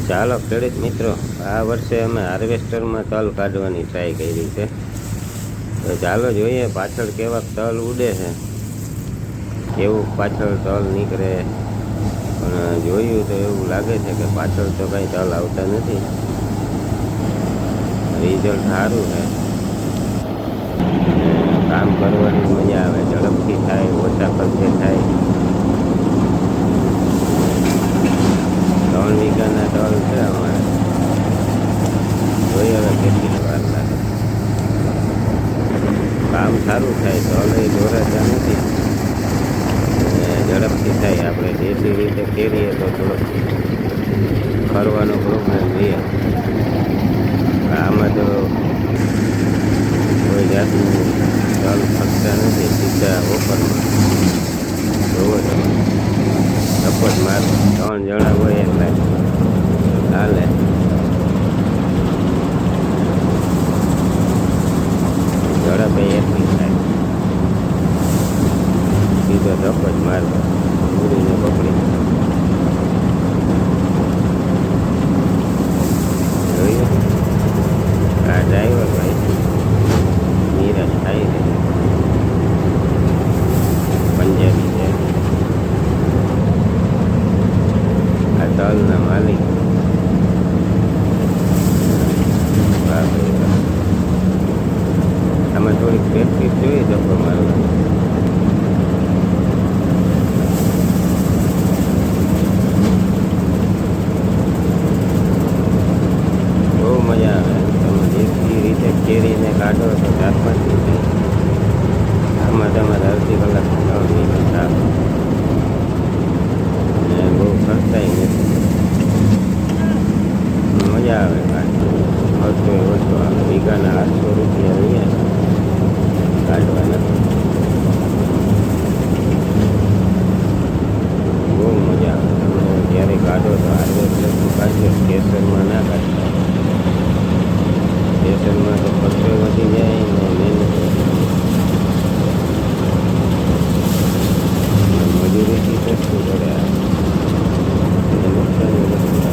ચાલો ખેડૂત મિત્રો, આ વર્ષે અમે હાર્વેસ્ટરમાં તલ કાઢવાની ટ્રાય કરી છે. તો ચાલો જોઈએ પાછળ કેવા તલ ઉડે છે, કેવું પાછળ તલ નીકળે. પણ જોયું તો એવું લાગે છે કે પાછળ તો કાંઈ તલ આવતા નથી. રિઝલ્ટ સારું છે, કામ કરવાની મજા આવે, ઝડપથી થાય, ઓછા ખર્ચે થાય. 3 વીઘાના તલ છે અમારે. જોઈએ હવે કેટલી વાર લાગે. કામ સારું થાય, તલ એ દોરાતા નથી, ઝડપથી થાય. આપણે દેશી રીતે ખેડીએ તો થોડોક ફરવાનો પ્રોબ્લેમ રહે. આમાં તો કોઈ જાતનું તલ ફરતા નથી, સીધા ઓપરમાં જોવો તમે. સપોઝ મારે 3 જણા હોય એટલે ચાલે. ઝડપે એટલી થાય, સીધો ધપ જ મારતો ઉડીને પકડી. જોયું આ ડ્રાઈવર ભાઈ નીરજ થાય છે, પંજાબી છે. આ તલના માલિક. આમાં થોડીક પ્રેક્ટિસ જોઈએ ધક્કો મારવાની. બહુ મજા આવે. તમે દેશી રીતે કેરીને કાઢો તો 4-5 દિવસ. આમાં તમારે અડધી કલાક 3 મિનિટ થાય ને બહુ ખર્ચાય નથી. મજા આવે કાઢવાની. ખર્ચો ઓછો આવે. વીઘાના 800 રૂપિયા અહીંયા કાઢવાના. બહુ મજા આવે. તમે જ્યારે કાઢો તો હાર્વેસ્ટરથી કાઢજો, કેસરમાં ના કાઢતા. કેસરમાં તો ખર્ચો વધી જાય ને મહેનત વધી જાય. મજૂરીથી સસ્તું પડે. નુકસાની નથી.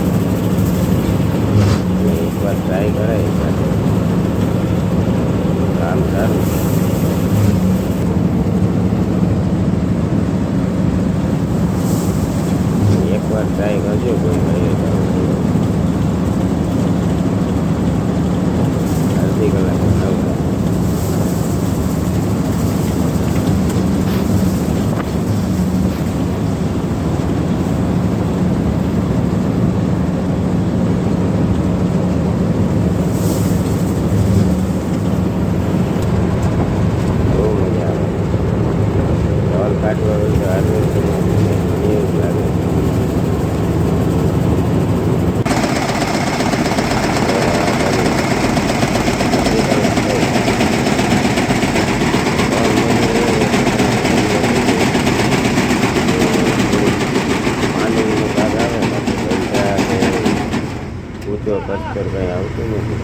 એકવાર ટ્રાય કરાય સાથે કામ સારું. એકવાર ટ્રાય કરજો કોઈ ભાઈ. અડધી કલાક આવતા. કાઢવા હોય તો હાર્વેસ્ટરમાં એવું લાગે. પાણીનો ભાગ આવે બાકી પૈસા કે ઊંચો કસ્તર કંઈ આવતું નથી.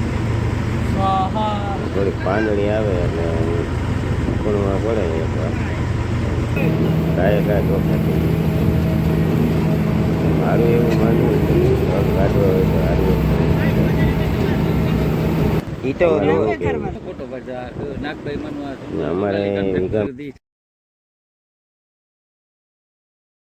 થોડીક પાંદડી આવે એટલે ઉકળવા પડે એકવાર. કાંઈ ચોખ્ખા મારું એવું માનવું છે કાઢવો હોય તો સારું. એ તો અમારે